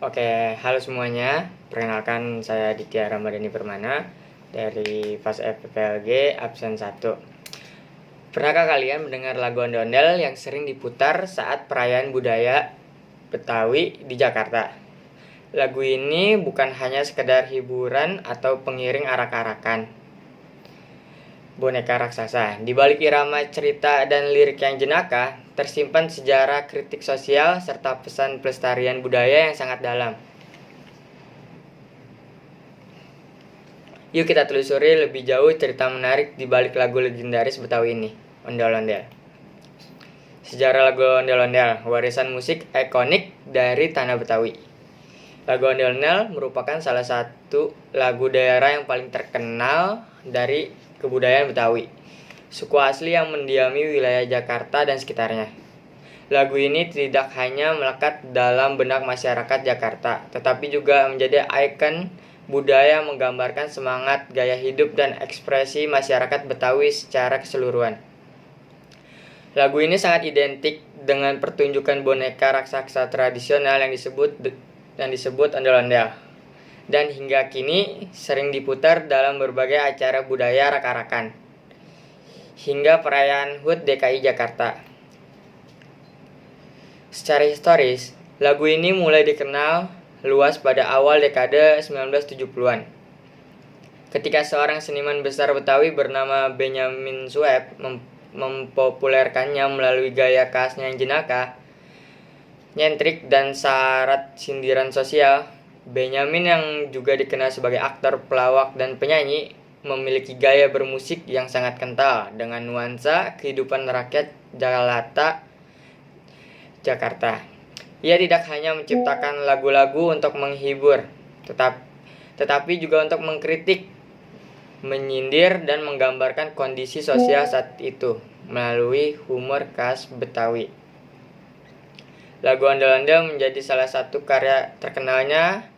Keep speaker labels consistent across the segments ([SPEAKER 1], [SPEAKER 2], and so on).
[SPEAKER 1] Oke, halo semuanya. Perkenalkan saya Ditya Ramadhani Permana dari FAS FPPLG absen 1. Pernahkah kalian mendengar lagu ondel-ondel yang sering diputar saat perayaan budaya Betawi di Jakarta? Lagu ini bukan hanya sekedar hiburan atau pengiring arak-arakan boneka raksasa. Di balik irama cerita dan lirik yang jenaka, tersimpan sejarah kritik sosial serta pesan pelestarian budaya yang sangat dalam. Yuk kita telusuri lebih jauh cerita menarik di balik lagu legendaris Betawi ini, Ondel-Ondel. Sejarah lagu Ondel-Ondel, warisan musik ikonik dari tanah Betawi. Lagu Ondel-Ondel merupakan salah satu lagu daerah yang paling terkenal dari kebudayaan Betawi, suku asli yang mendiami wilayah Jakarta dan sekitarnya. Lagu ini tidak hanya melekat dalam benak masyarakat Jakarta, tetapi juga menjadi ikon budaya menggambarkan semangat, gaya hidup, dan ekspresi masyarakat Betawi secara keseluruhan. Lagu ini sangat identik dengan pertunjukan boneka raksasa tradisional yang disebut ondel-ondel, dan hingga kini sering diputar dalam berbagai acara budaya arak-arakan, hingga perayaan HUT DKI Jakarta. Secara historis, lagu ini mulai dikenal luas pada awal dekade 1970-an. Ketika seorang seniman besar Betawi bernama Benyamin Sueb mempopulerkannya melalui gaya khasnya yang jenaka, nyentrik, dan syarat sindiran sosial. Benyamin yang juga dikenal sebagai aktor, pelawak, dan penyanyi memiliki gaya bermusik yang sangat kental dengan nuansa kehidupan rakyat Jakarta. Ia tidak hanya menciptakan lagu-lagu untuk menghibur, tetapi juga untuk mengkritik, menyindir, dan menggambarkan kondisi sosial saat itu melalui humor khas Betawi. Lagu Ondel-Ondel menjadi salah satu karya terkenalnya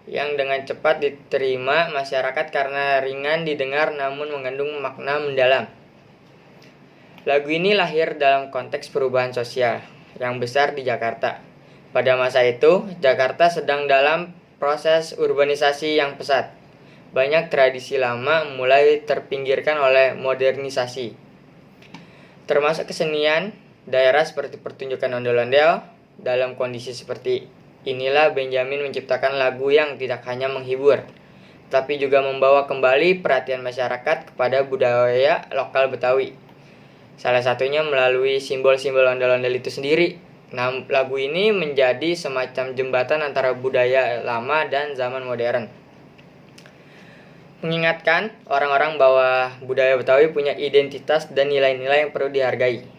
[SPEAKER 1] yang dengan cepat diterima masyarakat karena ringan didengar namun mengandung makna mendalam. Lagu ini lahir dalam konteks perubahan sosial yang besar di Jakarta. Pada masa itu, Jakarta sedang dalam proses urbanisasi yang pesat. Banyak tradisi lama mulai terpinggirkan oleh modernisasi, termasuk kesenian daerah seperti pertunjukan ondel-ondel. Dalam kondisi seperti inilah Benyamin menciptakan lagu yang tidak hanya menghibur, tapi juga membawa kembali perhatian masyarakat kepada budaya lokal Betawi. Salah satunya melalui simbol-simbol ondel-ondel itu sendiri. Nah, lagu ini menjadi semacam jembatan antara budaya lama dan zaman modern, mengingatkan orang-orang bahwa budaya Betawi punya identitas dan nilai-nilai yang perlu dihargai.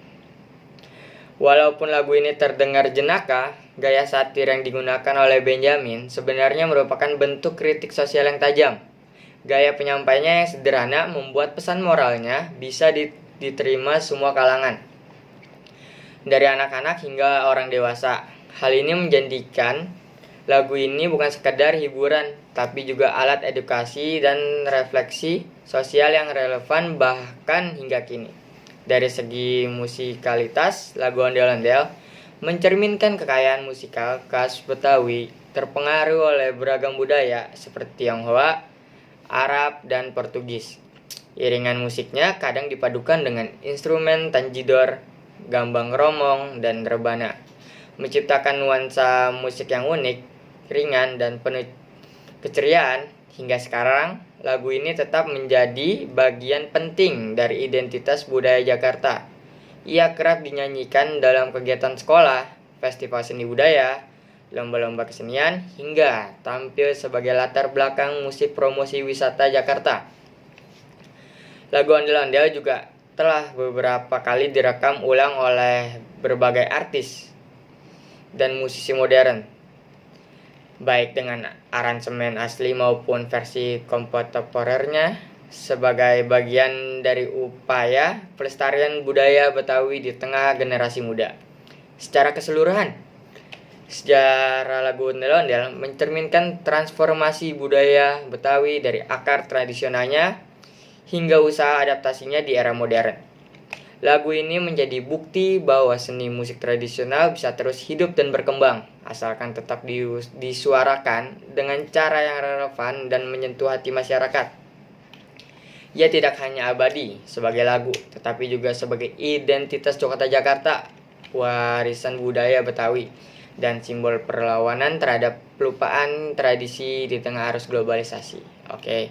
[SPEAKER 1] Walaupun lagu ini terdengar jenaka, gaya satir yang digunakan oleh Benyamin sebenarnya merupakan bentuk kritik sosial yang tajam. Gaya penyampaiannya yang sederhana membuat pesan moralnya bisa diterima semua kalangan, dari anak-anak hingga orang dewasa. Hal ini menjadikan lagu ini bukan sekedar hiburan, tapi juga alat edukasi dan refleksi sosial yang relevan bahkan hingga kini. Dari segi musikalitas, lagu Ondel-Ondel mencerminkan kekayaan musikal khas Betawi, terpengaruh oleh beragam budaya seperti Tionghoa, Arab, dan Portugis. Iringan musiknya kadang dipadukan dengan instrumen tanjidor, gambang romong, dan rebana, menciptakan nuansa musik yang unik, ringan, dan penuh keceriaan. Hingga sekarang, lagu ini tetap menjadi bagian penting dari identitas budaya Jakarta. Ia kerap dinyanyikan dalam kegiatan sekolah, festival seni budaya, lomba-lomba kesenian, hingga tampil sebagai latar belakang musik promosi wisata Jakarta. Lagu Ondel-Ondel juga telah beberapa kali direkam ulang oleh berbagai artis dan musisi modern, baik dengan aransemen asli maupun versi kontemporernya, sebagai bagian dari upaya pelestarian budaya Betawi di tengah generasi muda. Secara keseluruhan, sejarah lagu Ondel-Ondel mencerminkan transformasi budaya Betawi dari akar tradisionalnya hingga usaha adaptasinya di era modern. Lagu ini menjadi bukti bahwa seni musik tradisional bisa terus hidup dan berkembang asalkan tetap disuarakan dengan cara yang relevan dan menyentuh hati masyarakat. Ia tidak hanya abadi sebagai lagu, tetapi juga sebagai identitas Jakarta, warisan budaya Betawi, dan simbol perlawanan terhadap pelupaan tradisi di tengah arus globalisasi. Oke.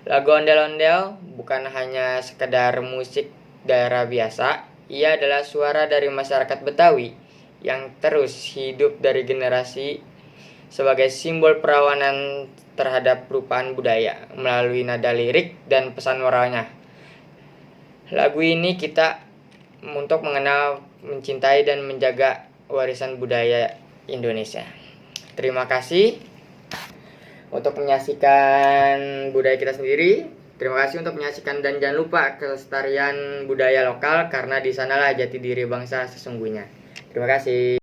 [SPEAKER 1] Lagu Ondel-Ondel bukan hanya sekedar musik daerah biasa, ia adalah suara dari masyarakat Betawi yang terus hidup dari generasi sebagai simbol perlawanan terhadap pelupaan budaya melalui nada lirik dan pesan moralnya. Lagu ini kita untuk mengenal, mencintai, dan menjaga warisan budaya Indonesia. Terima kasih untuk menyaksikan budaya kita sendiri. Terima kasih untuk menyaksikan, dan jangan lupa kelestarian budaya lokal karena di sanalah jati diri bangsa sesungguhnya. Terima kasih.